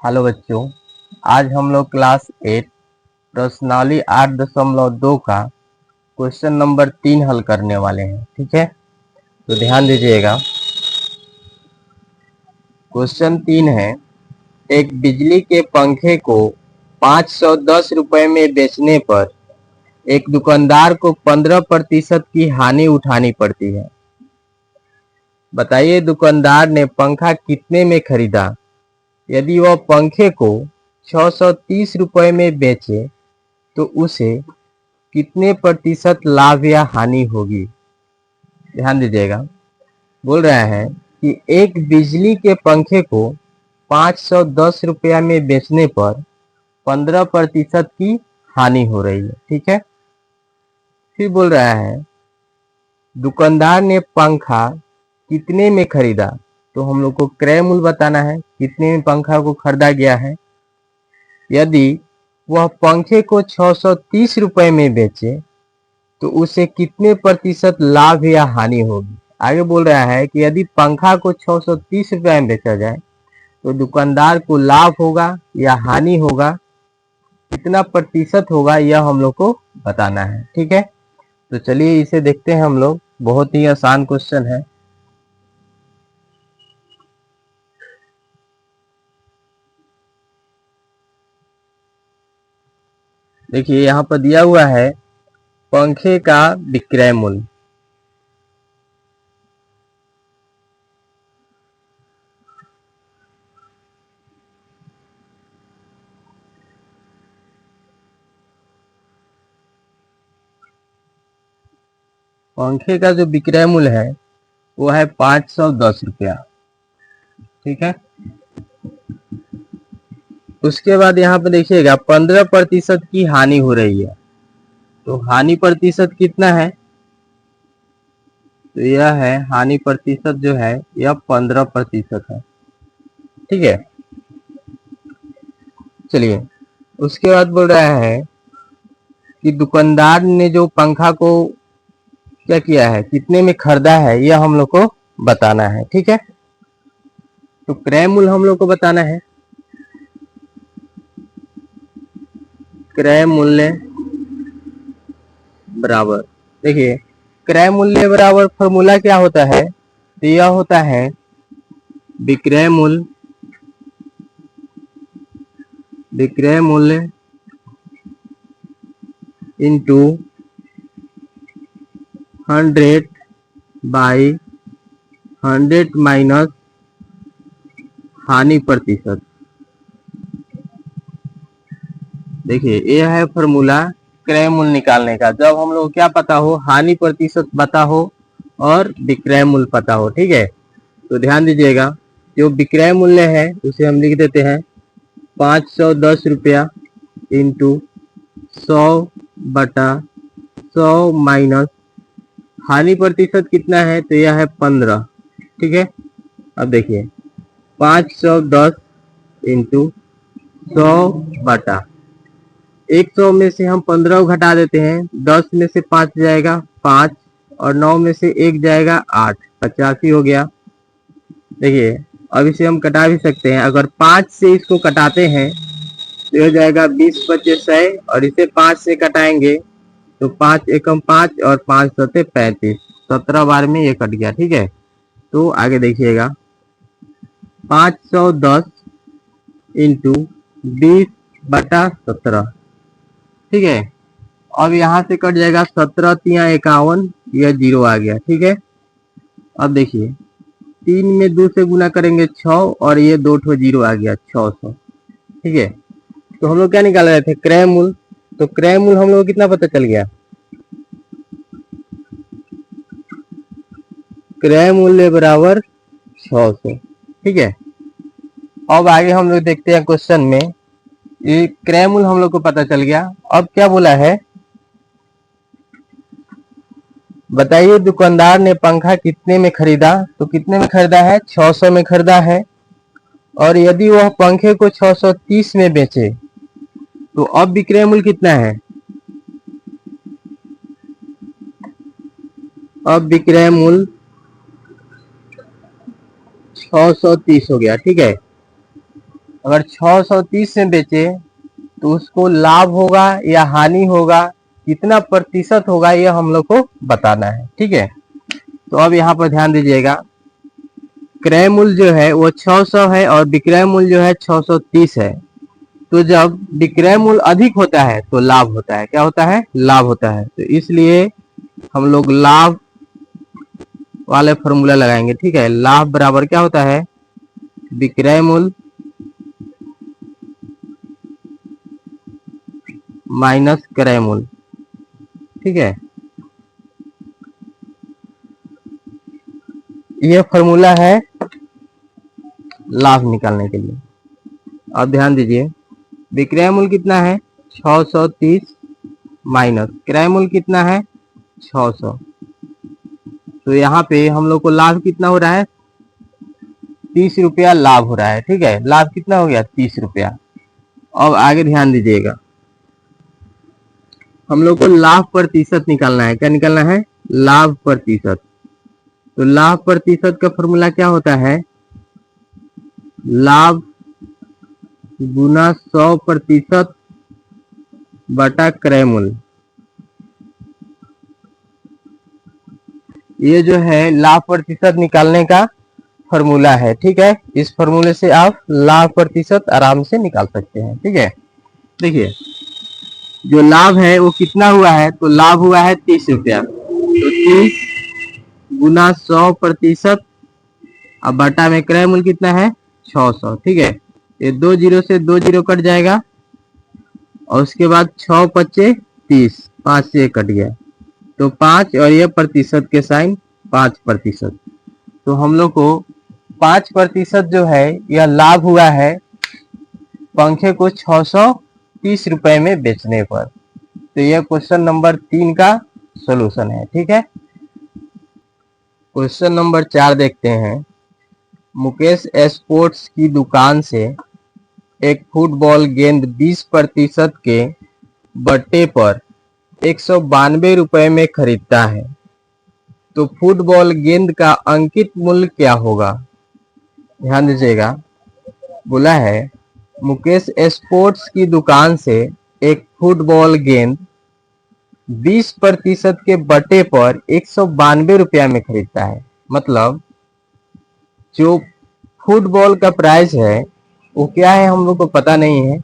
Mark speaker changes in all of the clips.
Speaker 1: Hello बच्चों, आज हम लोग क्लास 8 प्रश्नावली 8.2 का क्वेश्चन नंबर 3 हल करने वाले हैं। ठीक है, तो ध्यान दीजिएगा। क्वेश्चन 3 है, एक बिजली के पंखे को 510 रुपए में बेचने पर एक दुकानदार को 15% की हानि उठानी पड़ती है। बताइए दुकानदार ने पंखा कितने में खरीदा? यदि वह पंखे को 630 रुपए में बेचे तो उसे कितने प्रतिशत लाभ या हानि होगी? ध्यान दीजिएगा। बोल रहा है कि एक बिजली के पंखे को 510 रुपया में बेचने पर 15% की हानि हो रही है। ठीक है, फिर बोल रहा है दुकानदार ने पंखा कितने में खरीदा, तो हम लोग को क्रय मूल्य बताना है, कितने में पंखा को खरीदा गया है। यदि वह पंखे को 630 रुपए में बेचे तो उसे कितने प्रतिशत लाभ या हानि होगी? आगे बोल रहा है कि यदि पंखा को 630 रुपए में बेचा जाए तो दुकानदार को लाभ होगा या हानि होगा, कितना प्रतिशत होगा, यह हम लोग को बताना है। ठीक है, तो चलिए इसे देखते हैं हम लोग। बहुत ही आसान क्वेश्चन है। देखिए यहाँ पर दिया हुआ है पंखे का विक्रय मूल्य। पंखे का जो विक्रय मूल्य है वो है 510 रुपया। ठीक है, उसके बाद यहाँ पे देखिएगा 15% की हानि हो रही है। तो हानि प्रतिशत कितना है? तो यह है हानि प्रतिशत जो है यह 15% है। ठीक है, चलिए उसके बाद बोल रहा है कि दुकानदार ने जो पंखा को क्या किया है, कितने में खरीदा है, यह हम लोग को बताना है। ठीक है, तो क्रय मूल्य हम लोग को बताना है। क्रय मूल्य बराबर, देखिए क्रय मूल्य बराबर फॉर्मूला क्या होता है? तो यह होता है विक्रय मूल्य इंटू 100 बाई 100 माइनस हानि प्रतिशत। देखिए यह है फॉर्मूला क्रय मूल्य निकालने का, जब हम लोग क्या पता हो, हानि प्रतिशत पता हो और विक्रय मूल्य पता हो। ठीक है, तो ध्यान दीजिएगा, जो विक्रय मूल्य है उसे हम लिख देते हैं 510 रुपया इंटू 100/100 माइनस हानि प्रतिशत कितना है, तो यह है 15। ठीक है, अब देखिए 510 इंटू 100/100 में से हम 15 को घटा देते हैं, 10 में से 5 जाएगा 5 और 9 में से 1 जाएगा 8, 85 हो गया। देखिए अब इसे हम कटा भी सकते हैं, अगर 5 से इसको कटाते हैं तो हो जाएगा 20/100 और इसे 5 से कटाएंगे तो 5 एकम 5 और 5 सते 35, 17 बार में ये कट गया। ठीक है, तो आगे देखिएगा 510 इंटू 20/17। ठीक है, अब यहाँ से कट जाएगा 17 तिया 51, यह 0 आ गया। ठीक है, अब देखिए 3 में 2 से गुना करेंगे 6 और ये 2 ठो 0 आ गया 600। ठीक है, तो हम लोग क्या निकाल रहे थे, क्रय मूल्य। तो क्रय मूल्य हम लोग कितना पता चल गया, क्रय मूल्य बराबर 600। ठीक है, अब आगे हम लोग देखते हैं क्वेश्चन में, ये क्रय मूल्य हम लोग को पता चल गया। अब क्या बोला है, बताइए दुकानदार ने पंखा कितने में खरीदा, तो कितने में खरीदा है, 600 में खरीदा है। और यदि वह पंखे को 630 में बेचे तो अब विक्रय मूल्य कितना है, अब विक्रय मूल्य 630 हो गया। ठीक है, अगर 630 में बेचे तो उसको लाभ होगा या हानि होगा, कितना प्रतिशत होगा, ये हम लोग को बताना है। ठीक है, तो अब यहाँ पर ध्यान दीजिएगा, क्रय मूल्य जो है वो 600 है और विक्रय मूल्य जो है 630 है। तो जब विक्रय मूल्य अधिक होता है तो लाभ होता है, क्या होता है, लाभ होता है। तो इसलिए हम लोग लाभ वाले फॉर्मूला लगाएंगे। ठीक है, लाभ बराबर क्या होता है, विक्रय मूल्य माइनस क्रय मूल्य। ठीक है, ये फॉर्मूला है लाभ निकालने के लिए। अब ध्यान दीजिए, विक्रय मूल्य कितना है 630 माइनस क्रय मूल्य कितना है 600। तो यहाँ पे हम लोग को लाभ कितना हो रहा है, 30 रुपया लाभ हो रहा है। ठीक है, लाभ कितना हो गया, 30 रुपया। अब आगे ध्यान दीजिएगा, हम लोग को लाभ प्रतिशत निकालना है। क्या निकालना है, लाभ प्रतिशत। तो लाभ प्रतिशत का फॉर्मूला क्या होता है, लाभ गुना 100% बटा क्रय मूल्य। ये जो है लाभ प्रतिशत निकालने का फॉर्मूला है। ठीक है, इस फॉर्मूले से आप लाभ प्रतिशत आराम से निकाल सकते हैं। ठीक है, देखिए जो लाभ है वो कितना हुआ है, तो लाभ हुआ है 30 रुपया। तो 30 गुना 100%, अब बटा में क्रय मूल्य कितना है 600। ठीक है, ये 2 जीरो से 2 जीरो कट जाएगा और उसके बाद 6 पच्चे 30, 5 से कट गया तो 5 और ये प्रतिशत के साइन 5%। तो हम लोग को 5% जो है यह लाभ हुआ है पंखे को 630 रुपए में बेचने पर। तो यह क्वेश्चन नंबर 3 का सॉल्यूशन है। ठीक है, क्वेश्चन नंबर 4 देखते हैं। मुकेश स्पोर्ट्स की दुकान से एक फुटबॉल गेंद 20% के बट्टे पर 192 रुपए में खरीदता है, तो फुटबॉल गेंद का अंकित मूल्य क्या होगा। ध्यान दीजिएगा, बोला है मुकेश स्पोर्ट्स की दुकान से एक फुटबॉल गेंद 20% के बट्टे पर 192 रुपया में खरीदता है। मतलब जो फुटबॉल का प्राइस है वो क्या है हम लोग को पता नहीं है,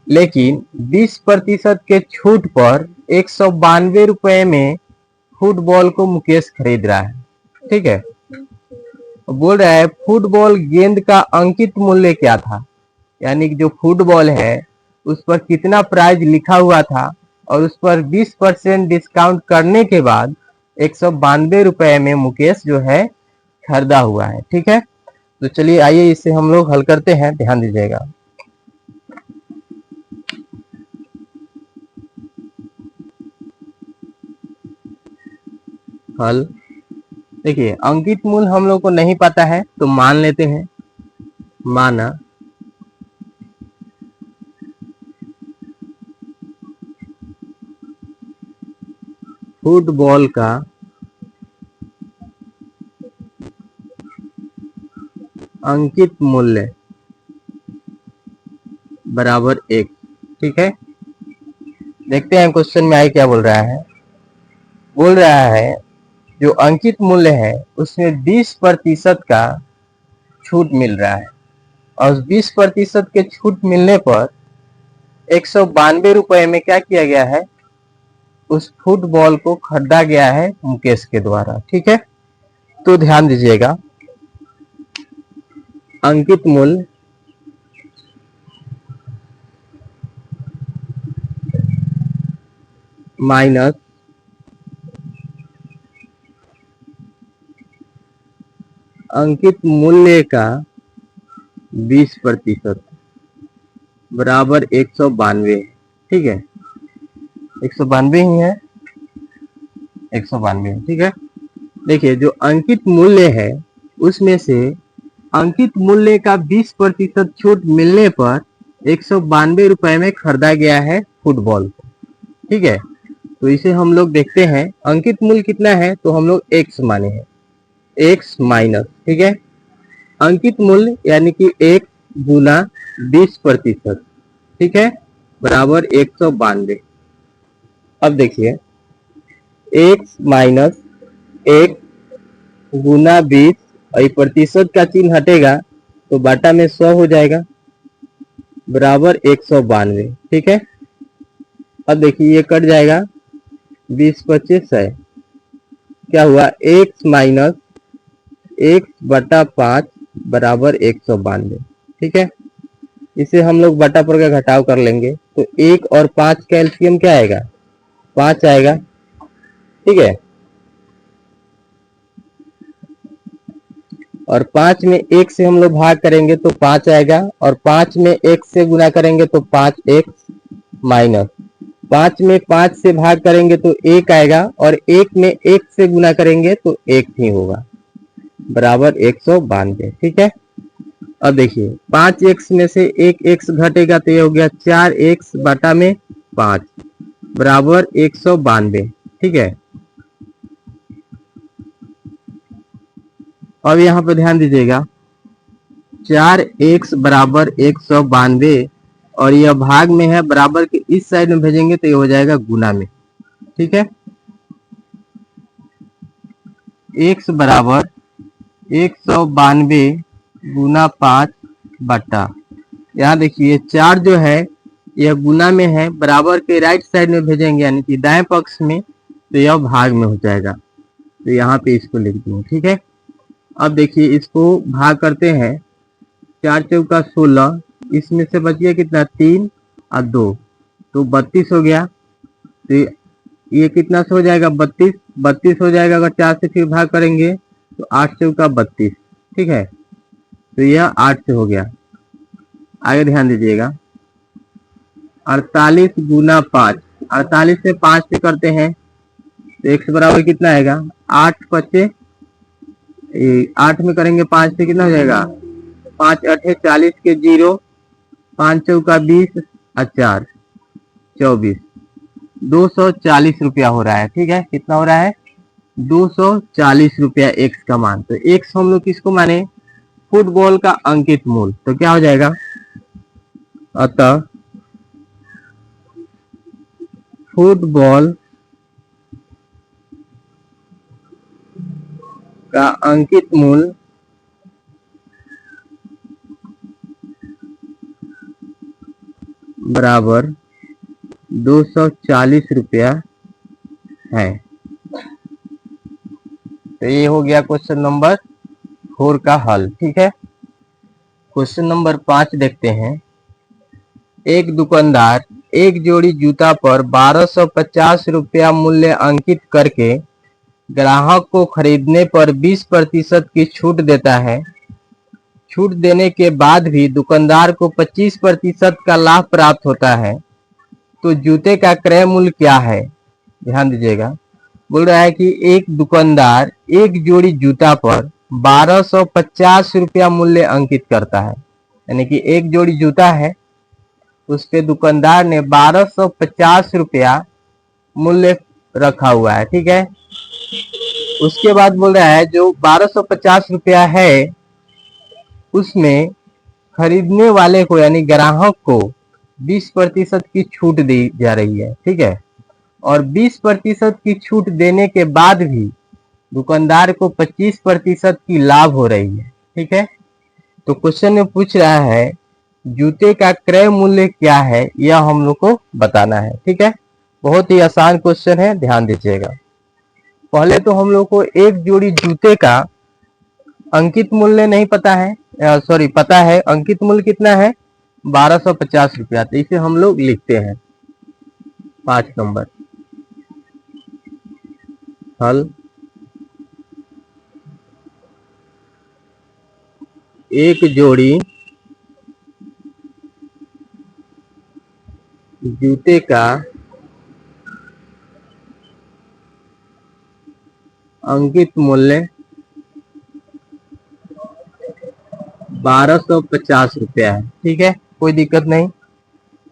Speaker 1: लेकिन 20% के छूट पर 192 रुपए में फुटबॉल को मुकेश खरीद रहा है। ठीक है, बोल रहा है फुटबॉल गेंद का अंकित मूल्य क्या था, यानी कि जो फुटबॉल है उस पर कितना प्राइस लिखा हुआ था और उस पर 20% डिस्काउंट करने के बाद 192 रुपए में मुकेश जो है खरीदा हुआ है। ठीक है, तो चलिए आइए इसे हम लोग हल करते हैं। ध्यान दीजिएगा, हल देखिए, अंकित मूल्य हम लोग को नहीं पता है तो मान लेते हैं। माना फुटबॉल का अंकित मूल्य बराबर 1। ठीक है, देखते हैं क्वेश्चन में आगे क्या बोल रहा है। बोल रहा है जो अंकित मूल्य है उसमें 20% का छूट मिल रहा है और 20% के छूट मिलने पर 192 रुपए में क्या किया गया है, उस फुटबॉल को खरीदा गया है मुकेश के द्वारा। ठीक है, तो ध्यान दीजिएगा, अंकित मूल्य माइनस अंकित मूल्य का 20% बराबर 192। ठीक है, 192 ही है, 192। ठीक है, देखिए जो अंकित मूल्य है उसमें से अंकित मूल्य का 20% छूट मिलने पर 192 रुपए में खरीदा गया है फुटबॉल को। ठीक है, तो इसे हम लोग देखते हैं अंकित मूल्य कितना है, तो हम लोग x माने हैं, x माइनस। ठीक है, अंकित मूल्य यानी कि 1 गुना 20%, ठीक है, बराबर 192। अब देखिए x माइनस 1 गुना 20 और ये प्रतिशत का चिन्ह हटेगा तो बाटा में 100 हो जाएगा, बराबर 192, ठीक है। अब देखिए ये कट जाएगा, 20 25 है, क्या हुआ, x माइनस 1/5 बराबर 192, ठीक है। इसे हम लोग बटा पर का घटाव कर लेंगे तो 1 और 5 का एलसीएम क्या आएगा, 5 आएगा, ठीक है। और 5 में 1 से हम लोग भाग करेंगे तो 5 आएगा, और 5 में 1 से गुना करेंगे तो 5x माइनस 5 में 5 से भाग करेंगे तो 1 आएगा, और 1 में 1 से गुना करेंगे तो 1 ही होगा, बराबर 192, ठीक है। अब देखिए 5x में से 1x घटेगा तो ये हो गया 4x बटा में 5 बराबर 192, ठीक है। अब यहाँ पे ध्यान दीजिएगा 4x बराबर 192 और यह भाग में है, बराबर के इस साइड में भेजेंगे तो ये हो जाएगा गुना में, ठीक है। x बराबर 192 गुना 5 बटा, यहाँ देखिए 4 जो है यह गुना में है, बराबर के राइट साइड में भेजेंगे यानी कि दाएं पक्ष में तो यह भाग में हो जाएगा, तो यहाँ पे इसको लिख दूँ, ठीक है। अब देखिए इसको भाग करते हैं, 4 चौका 16, इसमें से बच गया कितना, 3 और 2 तो 32 हो गया, तो ये कितना से हो जाएगा, 32 32 हो जाएगा। अगर 4 से फिर भाग करेंगे तो 8 चौका 32, ठीक है, तो यह 8 से हो गया। आगे ध्यान दीजिएगा 48 गुना 5, 48 से 5 से करते हैं तो x बराबर कितना आएगा, 8 5 8 में करेंगे 5 से कितना हो जाएगा, 5 8 40 के 0, 5 चौका 20 और 4 24, 240 रुपया हो रहा है, ठीक है। कितना हो रहा है, 240 रुपया एक्स का मान। तो एक्स हम लोग किसको माने, फुटबॉल का अंकित मूल, तो क्या हो जाएगा, अतः फुटबॉल का अंकित मूल बराबर 240 रुपया है। तो ये हो गया क्वेश्चन नंबर 4 का हल, ठीक है। क्वेश्चन नंबर 5 देखते हैं। एक दुकानदार एक जोड़ी जूता पर 1250 रुपया मूल्य अंकित करके ग्राहक को खरीदने पर 20% की छूट देता है। छूट देने के बाद भी दुकानदार को 25% का लाभ प्राप्त होता है, तो जूते का क्रय मूल्य क्या है। ध्यान दीजिएगा, बोल रहा है कि एक दुकानदार एक जोड़ी जूता पर 1250 रुपया मूल्य अंकित करता है, यानी कि एक जोड़ी जूता है उस पे दुकानदार ने 1250 रुपया मूल्य रखा हुआ है, ठीक है। उसके बाद बोल रहा है जो 1250 रुपया है उसमें खरीदने वाले को यानी ग्राहक को 20% की छूट दी जा रही है, ठीक है। और 20% की छूट देने के बाद भी दुकानदार को 25% की लाभ हो रही है, ठीक है। तो क्वेश्चन में पूछ रहा है जूते का क्रय मूल्य क्या है, यह हम लोग को बताना है, ठीक है। बहुत ही आसान क्वेश्चन है, ध्यान दीजिएगा। पहले तो हम लोग को एक जोड़ी जूते का अंकित मूल्य नहीं पता है, सॉरी पता है, अंकित मूल्य कितना है 1250 रुपया। तो इसे हम लोग लिखते हैं 5 नंबर हल। एक जोड़ी जूते का अंकित मूल्य 1250 रुपया है, ठीक है, कोई दिक्कत नहीं।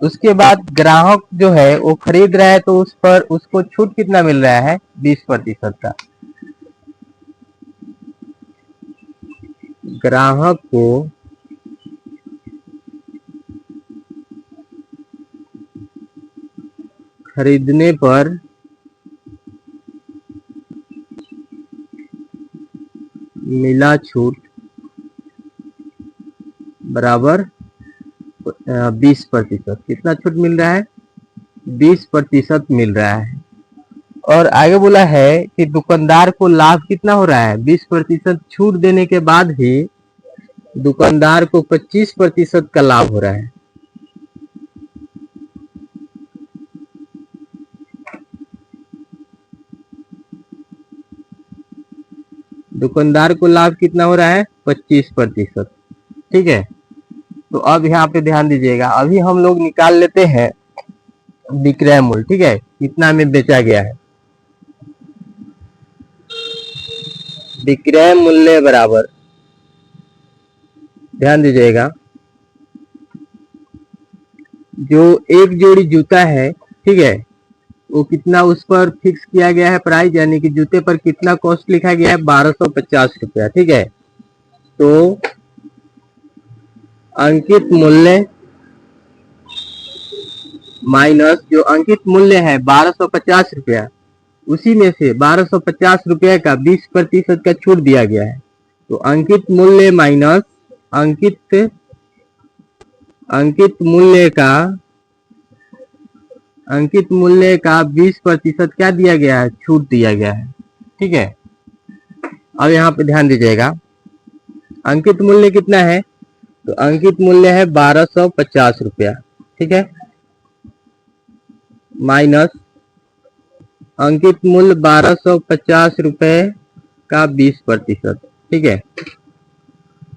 Speaker 1: उसके बाद ग्राहक जो है वो खरीद रहा है तो उस पर उसको छूट कितना मिल रहा है, 20% का। ग्राहक को खरीदने पर मिला छूट बराबर 20%। कितना छूट मिल रहा है? 20% मिल रहा है। और आगे बोला है कि दुकानदार को लाभ कितना हो रहा है? 20% छूट देने के बाद भी दुकानदार को 25% का लाभ हो रहा है। दुकानदार को लाभ कितना हो रहा है? 25%। ठीक है, तो अब यहाँ पे ध्यान दीजिएगा, अभी हम लोग निकाल लेते हैं विक्रय मूल्य। ठीक है, कितना में बेचा गया है। विक्रय मूल्य बराबर, ध्यान दीजिएगा, जो एक जोड़ी जूता है, ठीक है, वो कितना उस पर फिक्स किया गया है प्राइस, यानी कि जूते पर कितना कॉस्ट लिखा गया है? 1250 रुपया। ठीक है, तो अंकित मूल्य माइनस जो अंकित मूल्य है 1250 रुपया, उसी में से 1250 रुपये का 20% का छूट दिया गया है। तो अंकित मूल्य माइनस अंकित अंकित मूल्य का 20% क्या दिया गया है? छूट दिया गया है। ठीक है, अब यहाँ पे ध्यान दीजिएगा, अंकित मूल्य कितना है? तो अंकित मूल्य है 1250 रुपया। ठीक है, माइनस अंकित मूल्य 1250 रुपये का 20%। ठीक है,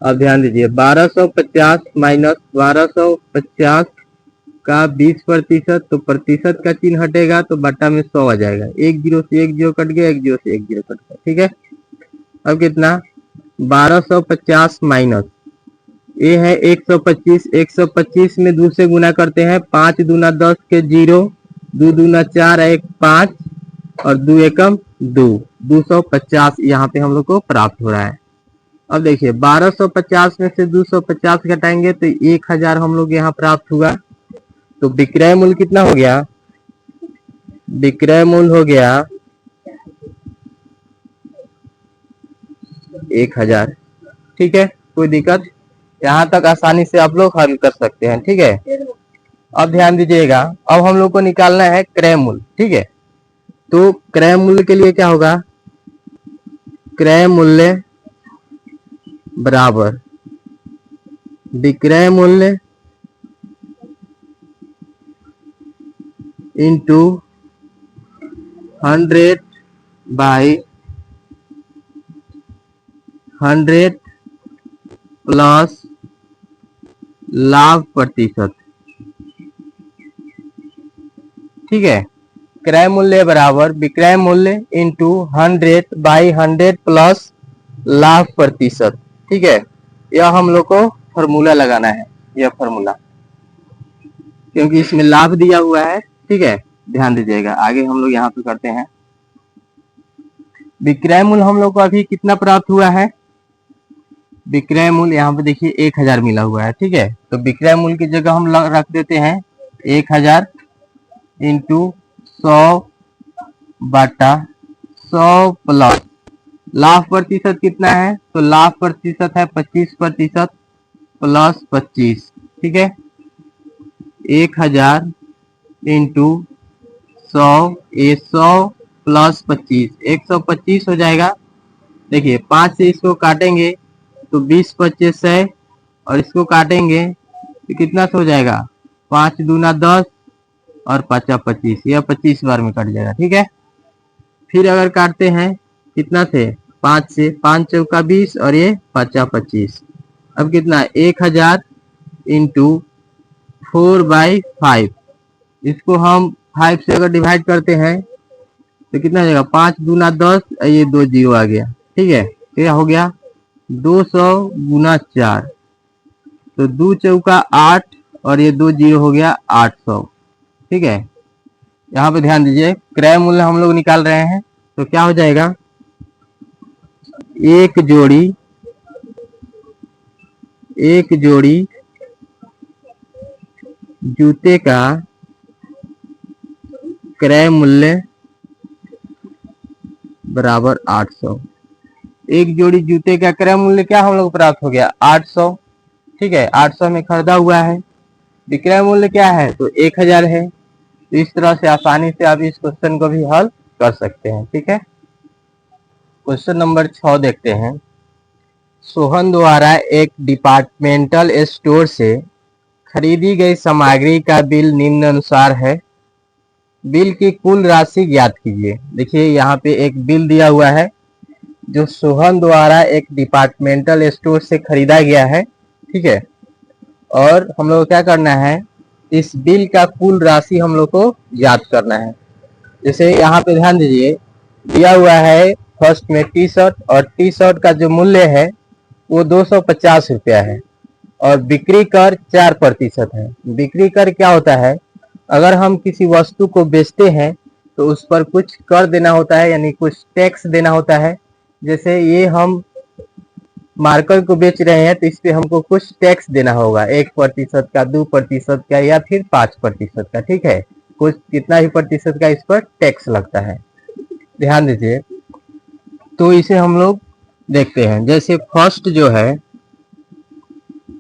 Speaker 1: अब ध्यान दीजिए, 1250 माइनस 1250 का 20%, तो प्रतिशत का चिन्ह हटेगा तो बटा में 100 आ जाएगा। एक जीरो से एक जीरो कट गया, एक जीरो से एक जीरो कट गया। ठीक है, अब कितना? 1250 माइनस ये है 125। 125 में 2 से गुना करते हैं, 5 दूना 10 के 0, 2 दूना 4, 1 5 और 2 एकम 2, 250 यहाँ पे हम लोग को प्राप्त हो रहा है। अब देखिए, 1250 में से 250 घटाएंगे तो 1000 हम लोग यहाँ प्राप्त हुआ। तो विक्रय मूल्य कितना हो गया? विक्रय मूल्य हो गया 1000। ठीक है, कोई दिक्कत? यहाँ तक आसानी से आप लोग हल कर सकते हैं। ठीक है, अब ध्यान दीजिएगा, अब हम लोग को निकालना है क्रय मूल्य। ठीक है, तो क्रय मूल्य के लिए क्या होगा? क्रय मूल्य बराबर विक्रय मूल्य इंटू 100/100 प्लस लाभ प्रतिशत। ठीक है, क्रय मूल्य बराबर विक्रय मूल्य इंटू 100/100 प्लस लाभ प्रतिशत। ठीक है, यह हम लोग को फॉर्मूला लगाना है, यह फॉर्मूला, क्योंकि इसमें लाभ दिया हुआ है। ठीक है, ध्यान दीजिएगा, आगे हम लोग यहाँ पे करते हैं। विक्रय मूल्य हम लोग को अभी कितना प्राप्त हुआ है? विक्रय मूल्य यहाँ पे देखिए 1000 मिला हुआ है। ठीक है, तो विक्रय मूल्य की जगह हम रख देते हैं 1000 इंटू 100/100 प्लस लाभ प्रतिशत कितना है? तो लाभ प्रतिशत है 25% प्लस 25। ठीक है, 1000 इंटू 100, ये 100 प्लस 25, 125 हो जाएगा। देखिए, 5 से इसको काटेंगे तो 20 है, और इसको काटेंगे तो कितना से हो जाएगा? 5 दूना 10 और 5 25, यह 25 बार में कट जाएगा। ठीक है, फिर अगर काटते हैं कितना से? 5 से, 5 चौका 20 और ये 5 25। अब कितना? 1000 इंटू 4/5, इसको हम 5 से अगर डिवाइड करते हैं तो कितना हो जाएगा? 5 दूना 10, ये 2 जीरो आ गया। ठीक है, क्या हो गया? 200 गुना 4, तो 2 चौका 8 और ये 2 जीरो हो गया 800। ठीक है, यहाँ पे ध्यान दीजिए, क्रय मूल्य हम लोग निकाल रहे हैं, तो क्या हो जाएगा? एक जोड़ी जूते का क्रय मूल्य बराबर 800। एक जोड़ी जूते का क्रय मूल्य क्या हम लोग प्राप्त हो गया 800। ठीक है, 800 में खरीदा हुआ है। विक्रय मूल्य क्या है तो 1000 है। तो इस तरह से आसानी से आप इस क्वेश्चन को भी हल कर सकते हैं। ठीक है, क्वेश्चन नंबर 6 देखते हैं। सोहन द्वारा एक डिपार्टमेंटल स्टोर से खरीदी गई सामग्री का बिल निम्नानुसार है। बिल की कुल राशि ज्ञात कीजिए। देखिए यहाँ पे एक बिल दिया हुआ है जो सोहन द्वारा एक डिपार्टमेंटल स्टोर से खरीदा गया है। ठीक है, और हम लोग को क्या करना है, इस बिल का कुल राशि हम लोग को याद करना है। जैसे यहाँ पे ध्यान दीजिए, दिया हुआ है फर्स्ट में टी शर्ट, और टी शर्ट का जो मूल्य है वो 250 रुपया है, और बिक्री कर 4% है। बिक्री कर क्या होता है, अगर हम किसी वस्तु को बेचते हैं तो उस पर कुछ कर देना होता है, यानी कुछ टैक्स देना होता है। जैसे ये हम मार्कर को बेच रहे हैं तो इस पे हमको कुछ टैक्स देना होगा, 1% का, 2% का, या फिर 5% का। ठीक है, कुछ कितना भी प्रतिशत का इस पर टैक्स लगता है, ध्यान दीजिए। तो इसे हम लोग देखते हैं। जैसे फर्स्ट जो है,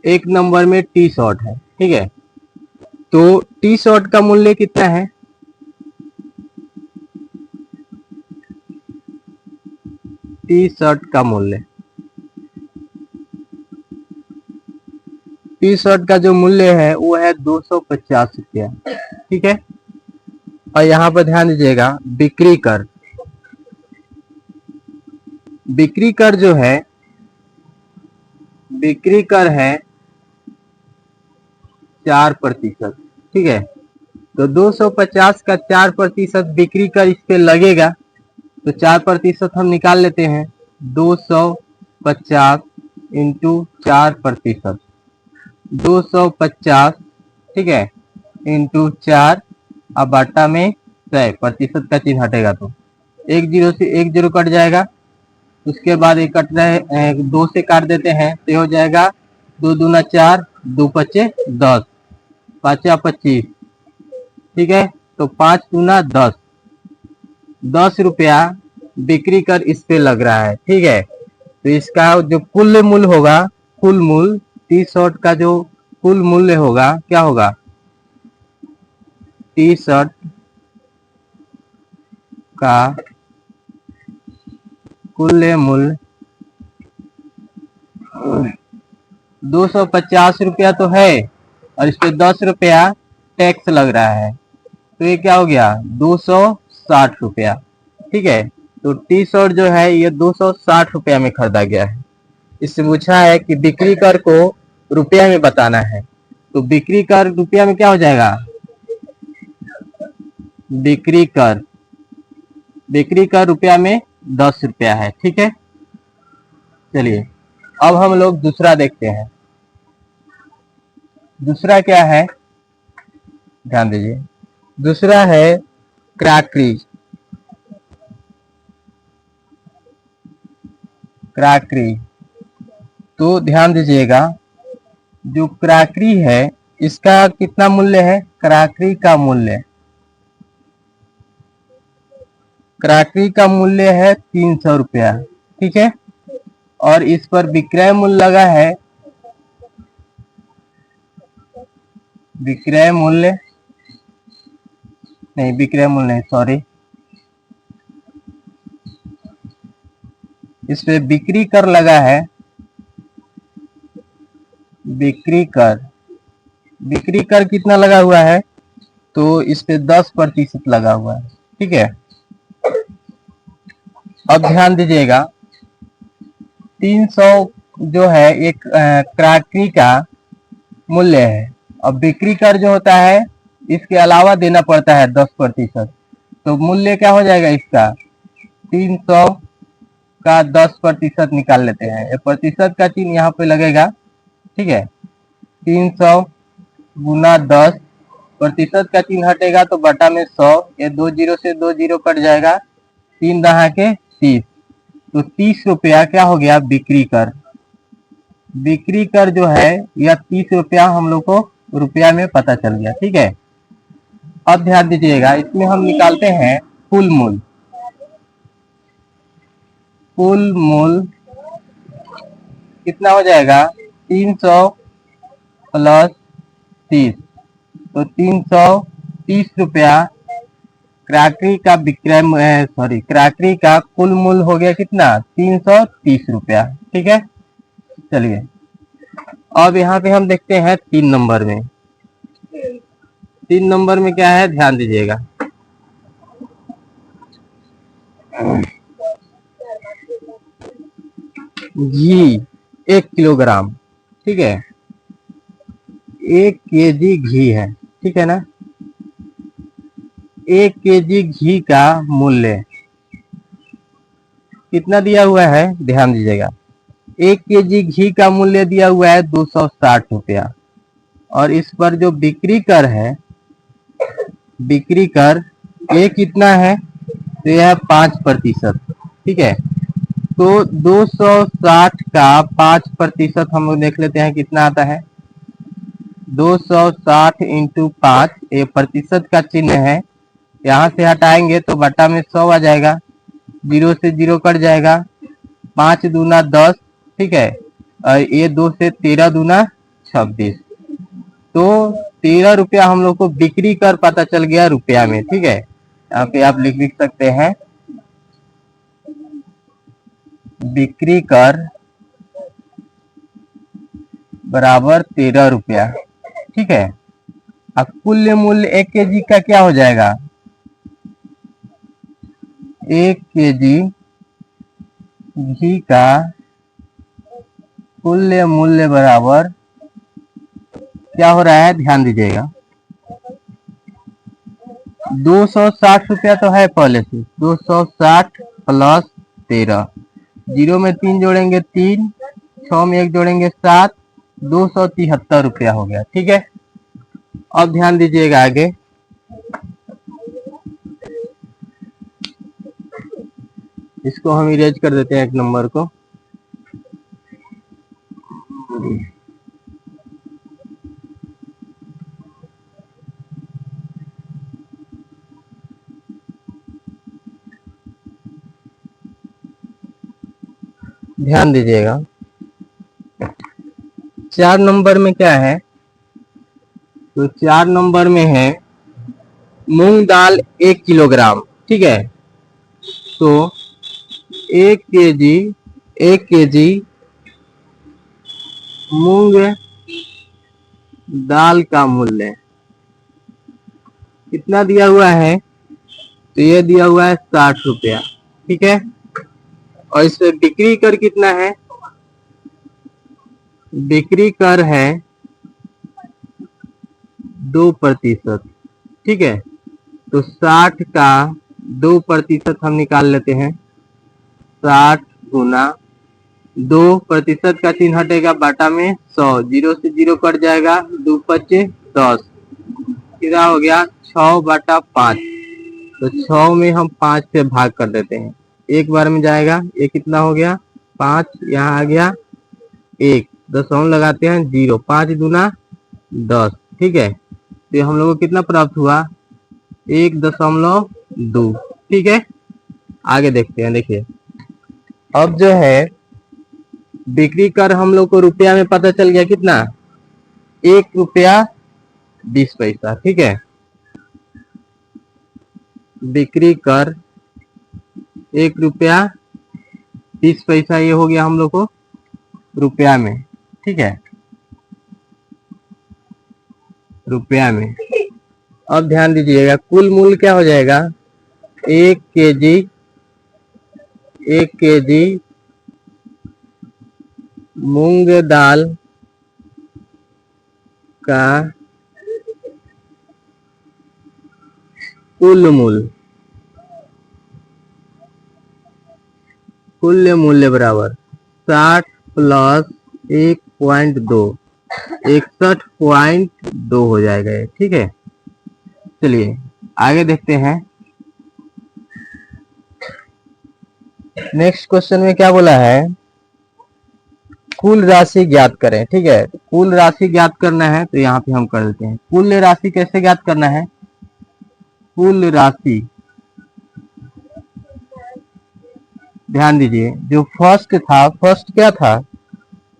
Speaker 1: एक नंबर में टी शर्ट है। ठीक है, तो टी शर्ट का मूल्य कितना है, टी शर्ट का मूल्य, टी शर्ट का जो मूल्य है वो है 250 रुपया। ठीक है, और यहाँ पर ध्यान दीजिएगा, बिक्री कर, बिक्री कर जो है, बिक्री कर है 4%। ठीक है, तो 250 का 4% बिक्री कर इस पे लगेगा, तो 4% हम निकाल लेते हैं। 250 इंटू 4%, 250, ठीक है, इंटू 4, अब बाटा में 100, प्रतिशत का चिन्ह हटेगा तो एक जीरो से एक जीरो कट जाएगा। उसके बाद एक कट रहे, 2 से काट देते हैं तो हो जाएगा 2 दूना 4, 2 पचे 10, 5 25। ठीक है, तो 5 दूना 10, 10 रुपया बिक्री कर इस पे लग रहा है। ठीक है, तो इसका जो कुल मूल्य होगा, कुल मूल्य टी शर्ट का जो कुल मूल्य होगा क्या होगा, टी शर्ट का कुल मूल्य 250 रुपया तो है, और इस पे 10 रुपया टैक्स लग रहा है, तो ये क्या हो गया 260 रुपया। ठीक है, तो टी शर्ट जो है ये 260 रुपया में खरीदा गया है। इससे पूछा है कि बिक्री कर को रुपया में बताना है, तो बिक्री कर रुपया में क्या हो जाएगा, बिक्री कर, बिक्री कर रुपया में 10 रुपया है। ठीक है, चलिए अब हम लोग दूसरा देखते हैं। दूसरा क्या है, ध्यान दीजिए, दूसरा है क्रॉकरी, क्रॉकरी। तो ध्यान दीजिएगा, जो क्रॉकरी है इसका कितना मूल्य है, क्रॉकरी का मूल्य, क्रॉकरी का मूल्य है 300 रुपया। ठीक है, और इस पर विक्रय मूल्य लगा है, विक्रय मूल्य नहीं, विक्रय मूल्य नहीं, सॉरी, इस पे बिक्री कर लगा है, बिक्री कर, बिक्री कर कितना लगा हुआ है, तो इस पे 10% लगा हुआ है। ठीक है, अब ध्यान दीजिएगा, 300 जो है एक क्रॉकरी का मूल्य है, अब बिक्री कर जो होता है इसके अलावा देना पड़ता है 10%, तो मूल्य क्या हो जाएगा इसका, 300 का 10% निकाल लेते हैं, प्रतिशत का चिन्ह यहाँ पे लगेगा। ठीक है, 300 गुना 10, प्रतिशत का चिन्ह हटेगा तो बटा में 100, ये 2 जीरो से 2 जीरो कट जाएगा, 3 दहा के 30, तो 30 रुपया क्या हो गया बिक्री कर। बिक्री कर जो है यह 30 रुपया हम लोग को रुपया में पता चल गया। ठीक है, अब ध्यान दीजिएगा, इसमें हम निकालते हैं कुल मूल। कुल मूल कितना हो जाएगा? 300 प्लस 30, तो 330 रुपया क्रॉकरी का विक्रय, सॉरी, क्रॉकरी का कुल मूल्य हो गया कितना? 330 रुपया। ठीक है, चलिए अब यहाँ पे हम देखते हैं 3 नंबर में। 3 नंबर में क्या है, ध्यान दीजिएगा। घी 1 किलोग्राम, ठीक है, 1 केजी घी है, ठीक है ना। 1 केजी घी का मूल्य कितना दिया हुआ है, ध्यान दीजिएगा। 1 केजी घी का मूल्य दिया हुआ है 260 रुपया, और इस पर जो बिक्री कर है, बिक्री कर ये कितना है, तो यह है 5%। ठीक है, तो 260 का 5% हम लोग देख लेते हैं कितना आता है। 260 इंटू 5, ये प्रतिशत का चिन्ह है, यहाँ से हटाएंगे तो बटा में 100 आ जाएगा, 0 से 0 कट जाएगा, 5 दूना 10, ठीक है, और ये 2 से 13 दूना 26, तो 13 रुपया हम लोग को बिक्री कर पता चल गया रुपया में। ठीक है, यहाँ पे आप लिख सकते हैं बिक्री कर बराबर 13 रुपया। ठीक है, अब कुल मूल्य 1 केजी का क्या हो जाएगा? 1 केजी घी का कुल मूल्य बराबर क्या हो रहा है, ध्यान दीजिएगा। 260 रुपया तो है पहले से, 260 प्लस 13, 0 में 3 जोड़ेंगे 3, 6 में 1 जोड़ेंगे 7, 273 रुपया हो गया। ठीक है, अब ध्यान दीजिएगा आगे। इसको हम इरेज कर देते हैं 1 नंबर को। ध्यान दीजिएगा, 4 नंबर में क्या है, तो 4 नंबर में है मूंग दाल 1 किलोग्राम। ठीक है, तो 1 केजी मूंग दाल का मूल्य कितना दिया हुआ है, तो ये दिया हुआ है 60 रुपया। ठीक है, और इसमें बिक्री कर कितना है, बिक्री कर है 2%। ठीक है, तो 60 का 2% हम निकाल लेते हैं, 60 गुना 2%, का चिन्ह हटेगा, बाटा में 100, 0 से 0 कट जाएगा, 2 पच्चे 10, कितना हो गया 6/5, तो 6 में हम 5 से भाग कर देते हैं, एक बार में जाएगा, ये कितना हो गया 5, यहाँ आ गया 1, दशमलव लगाते हैं 0, 5 दूना 10। ठीक है, तो हम लोग को कितना प्राप्त हुआ, 1.2। ठीक है, आगे देखते हैं। देखिए, अब जो है बिक्री कर हम लोग को रुपया में पता चल गया कितना, 1 रुपया 20 पैसा। ठीक है, बिक्री कर 1 रुपया 20 पैसा, ये हो गया हम लोग को रुपया में। ठीक है, रुपया में। अब ध्यान दीजिएगा, कुल मूल्य क्या हो जाएगा, 1 केजी मूंग दाल का कुल मूल्य बराबर 60 प्लस 1.2, 61.2 हो जाएगा ये। ठीक है, चलिए आगे देखते हैं। नेक्स्ट क्वेश्चन में क्या बोला है, कुल राशि ज्ञात करें। ठीक है, कुल राशि ज्ञात करना है, तो यहाँ पे हम कर देते हैं। कुल राशि कैसे ज्ञात करना है, कुल राशि, ध्यान दीजिए, जो फर्स्ट था, फर्स्ट क्या था,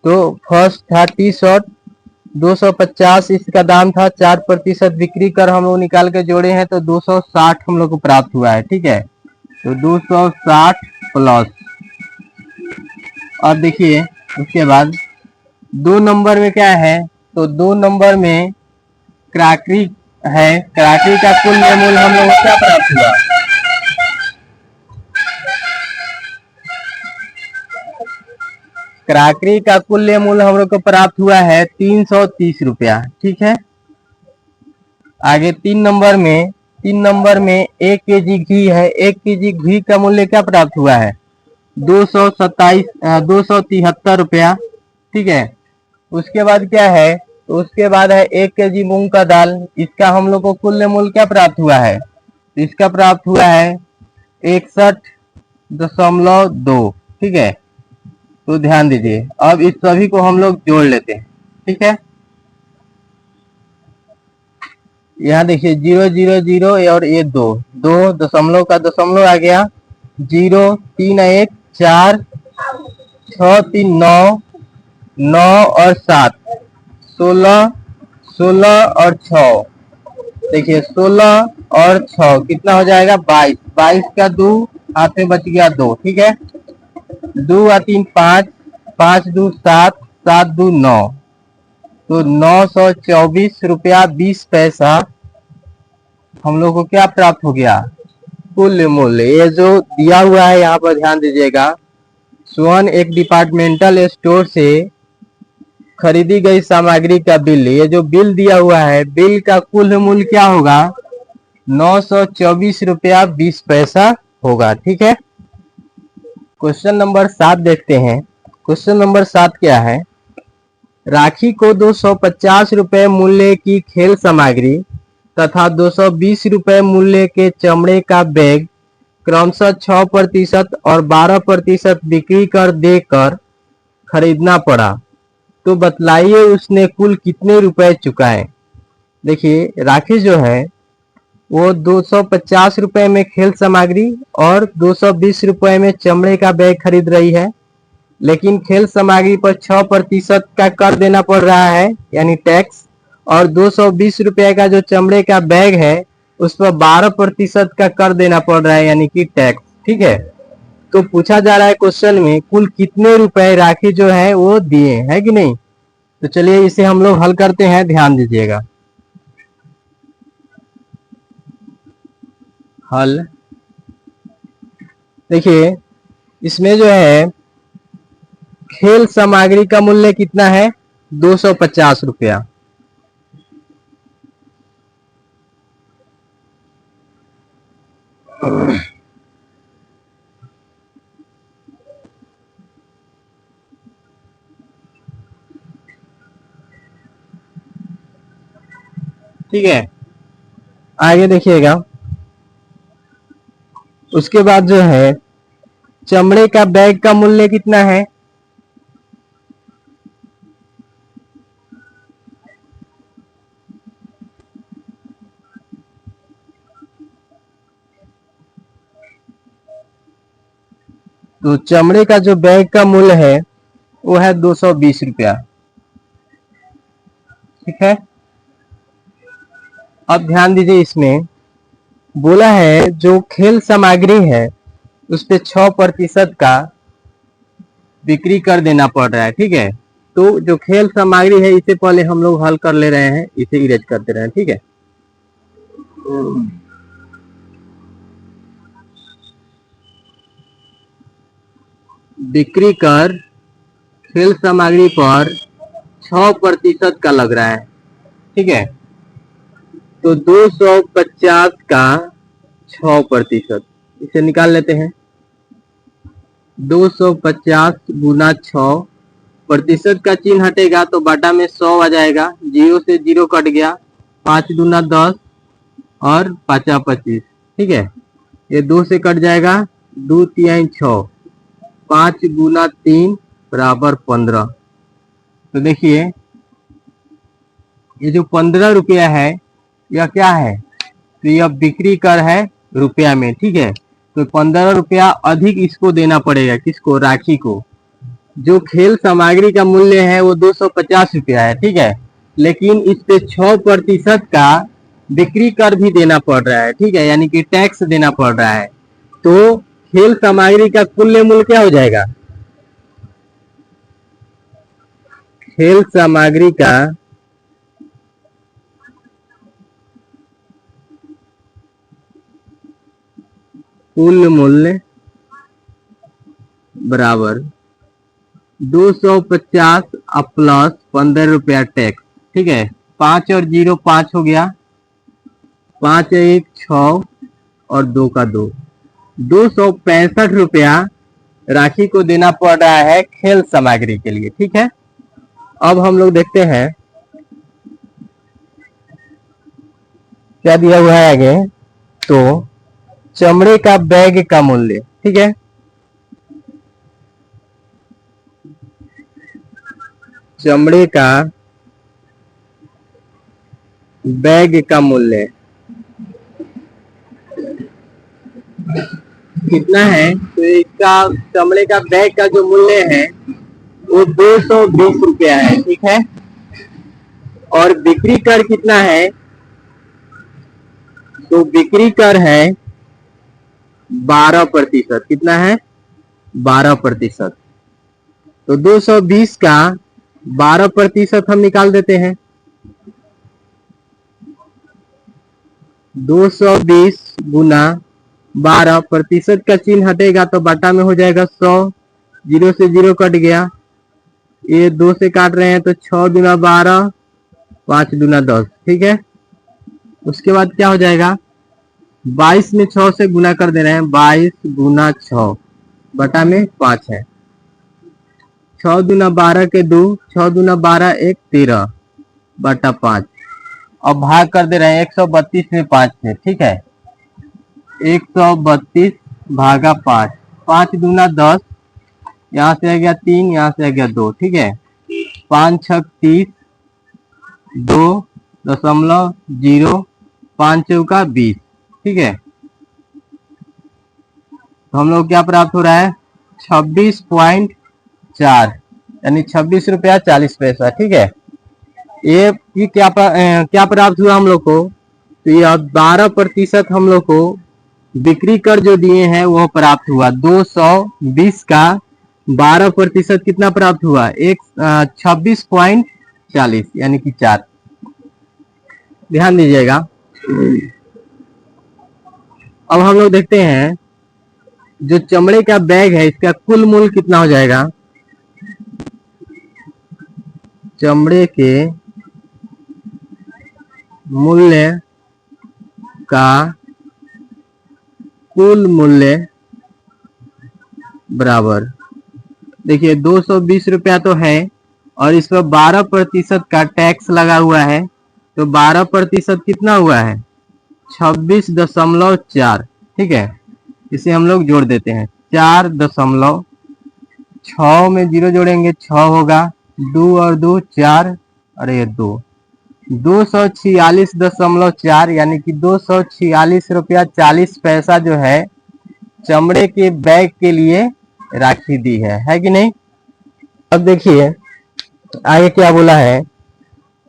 Speaker 1: तो फर्स्ट था टी शर्ट 250, इसका दाम था, 4% बिक्री कर हम लोग निकाल के जोड़े हैं तो 260 हम लोग को प्राप्त हुआ है। ठीक है, तो 260 प्लस, अब देखिए उसके बाद 2 नंबर में क्या है, तो 2 नंबर में क्रॉकरी है, क्रॉकरी का कुल मूल्य हम लोग को क्या प्राप्त हुआ, क्रॉकरी का कुल मूल्य हम लोग को प्राप्त हुआ है 330 रुपया। ठीक है, आगे 3 नंबर में 1 kg घी है, 1 kg घी का मूल्य क्या प्राप्त हुआ है, 273 रुपया। ठीक है, उसके बाद क्या है, तो उसके बाद है 1 kg मूंग का दाल, इसका हम लोग को कुल मूल्य क्या प्राप्त हुआ है, तो इसका प्राप्त हुआ है 61.2। ठीक है, तो ध्यान दीजिए, अब इस सभी को हम लोग जोड़ लेते हैं। ठीक है, यहाँ देखिए 0 0 0 और ये दो दो दशमलव का दशमलव आ गया, 0 3 1 4 6 3 9 9 और 7 16 16 और 6, देखिए 16 और 6 कितना हो जाएगा, 22, 22 का 2 हाथ में बच गया 2। ठीक है, 2 और 3 5, 5 2 7, 7 2 9, तो 924 रुपया 20 पैसा हम लोग को क्या प्राप्त हो गया, कुल मूल्य। ये जो दिया हुआ है यहाँ पर ध्यान दीजिएगा, स्वर्ण एक डिपार्टमेंटल स्टोर से खरीदी गई सामग्री का बिल, ये जो बिल दिया हुआ है, बिल का कुल मूल्य क्या होगा, 924 रुपया 20 पैसा होगा। ठीक है, क्वेश्चन नंबर 7 देखते हैं। क्वेश्चन नंबर 7 क्या है, राखी को 250 रुपए मूल्य की खेल सामग्री तथा 220 रुपए मूल्य के चमड़े का बैग क्रमशः 6% और 12% बिक्री कर देकर खरीदना पड़ा, तो बतलाइए उसने कुल कितने रुपए चुकाए। देखिए राखी जो है वो 250 रुपए में खेल सामग्री और 220 रुपए में चमड़े का बैग खरीद रही है, लेकिन खेल सामग्री पर 6% का कर देना पड़ रहा है यानी टैक्स, और 220 रुपए का जो चमड़े का बैग है उस पर 12% का कर देना पड़ रहा है यानी कि टैक्स। ठीक है, तो पूछा जा रहा है क्वेश्चन में कुल कितने रुपए राखी जो है वो दिए है कि नहीं, तो चलिए इसे हम लोग हल करते हैं, ध्यान दीजिएगा। हल देखिए, इसमें जो है खेल सामग्री का मूल्य कितना है, 250 रुपया, ठीक है। आगे देखिएगा, उसके बाद जो है चमड़े का बैग का मूल्य कितना है, तो चमड़े का जो बैग का मूल्य है वो है 220 रुपया। ठीक है, अब ध्यान दीजिए, इसमें बोला है जो खेल सामग्री है उस पे 6% का बिक्री कर देना पड़ रहा है। ठीक है, तो जो खेल सामग्री है इसे पहले हम लोग हल कर ले रहे हैं, इसे इरेज करते रहे। ठीक है, बिक्री कर खेल सामग्री पर 6% का लग रहा है। ठीक है, तो 250 का 6%, इसे निकाल लेते हैं। 250 गुना 6%, का चिन्ह हटेगा तो बाटा में 100 आ जाएगा, 0 से 0 कट गया, 5 दूना 10 और 5 25। ठीक है, ये 2 से कट जाएगा, 2 3 6, 5 गुना 3 बराबर 15। तो देखिए ये जो 15 रुपया है यह क्या है, तो यह बिक्री कर है रुपया में, ठीक है। तो 15 रुपया अधिक इसको देना पड़ेगा, किसको, राखी को। जो खेल सामग्री का मूल्य है वो 250 रुपया है, ठीक है, लेकिन इस पे 6% का बिक्री कर भी देना पड़ रहा है, ठीक है, यानी कि टैक्स देना पड़ रहा है। तो खेल सामग्री का कुल मूल्य क्या हो जाएगा, खेल सामग्री का कुल मूल्य बराबर 250 प्लस 15 रुपया टैक्स, ठीक है। 5 और 0 5 हो गया, 5 1 6 और 2 का 2, 265 रुपया राशि को देना पड़ रहा है खेल सामग्री के लिए, ठीक है। अब हम लोग देखते हैं क्या दिया हुआ है आगे। तो चमड़े का बैग का मूल्य, ठीक है, चमड़े का बैग का मूल्य कितना है। तो इसका चमड़े का बैग का जो मूल्य है वो 220 रुपया है, ठीक है। और बिक्री कर कितना है, तो बिक्री कर है 12%, कितना है, 12%। तो 220 का 12% हम निकाल देते हैं। 220 गुना 12%, का चिन्ह हटेगा तो बटा में हो जाएगा 100, 0 से 0 कट गया, ये 2 से काट रहे हैं तो 6 दूना 12, 5 दूना 10, ठीक है। उसके बाद क्या हो जाएगा, 22 में 6 से गुना कर दे रहे हैं, 22 गुना 6 बटा में 5 है, 6 दूना 12 के 2, 6 दूना 12 1 13 बटा 5। अब भाग कर दे रहे हैं 132 में 5 से, ठीक है, 132 भागा 5, 5 दूना 10, यहाँ से आ गया 3, यहाँ से आ गया 2, ठीक है, 5 6 30, 2.0, 5 चौका 20, ठीक है। तो हम लोग क्या प्राप्त हो रहा है, 26.4 यानी 26 रुपया 40 पैसा, ठीक है। ये क्या प्राप्त हुआ हम लोग को, तो ये 12% हम लोग को बिक्री कर जो दिए हैं वो प्राप्त हुआ। 220 का 12% कितना प्राप्त हुआ, 26.40 यानी कि 4। ध्यान दीजिएगा। अब हम लोग देखते हैं जो चमड़े का बैग है इसका कुल मूल्य कितना हो जाएगा। चमड़े के मूल्य का कुल मूल्य बराबर, देखिए 220 रुपया तो है और इस पर 12% का टैक्स लगा हुआ है, तो 12% कितना हुआ है, 26.4, ठीक है। इसे हम लोग जोड़ देते हैं, 4.6 में 0 जोड़ेंगे 6 होगा, 2 और 2 4, अरे 246.4 यानी कि 246 रुपया 40 पैसा जो है चमड़े के बैग के लिए राखी दी है कि नहीं। अब देखिए आगे क्या बोला है,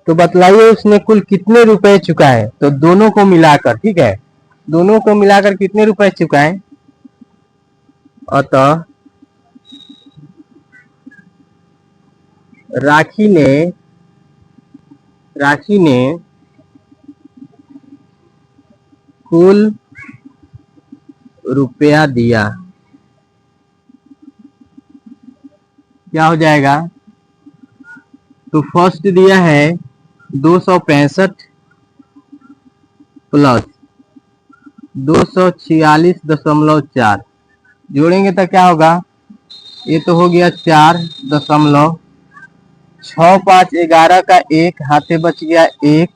Speaker 1: तो बतलाइए उसने कुल कितने रुपए चुकाए। तो दोनों को मिलाकर, ठीक है, दोनों को मिलाकर कितने रुपए चुकाए। अतः राखी ने कुल रुपया दिया, क्या हो जाएगा, तो फर्स्ट दिया है 265 प्लस 246.4, जोड़ेंगे तो क्या होगा, ये तो हो गया 4.65 11 का 1 हाथे बच गया 1,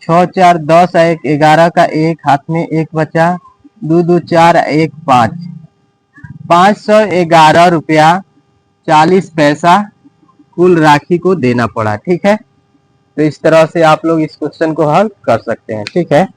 Speaker 1: 6 4 10 1 11 का 1 हाथ में 1 बचा, 2 2 4 1 5, 511 रुपया 40 पैसा कुल राखी को देना पड़ा, ठीक है। तो इस तरह से आप लोग इस क्वेश्चन को हल कर सकते हैं, ठीक है।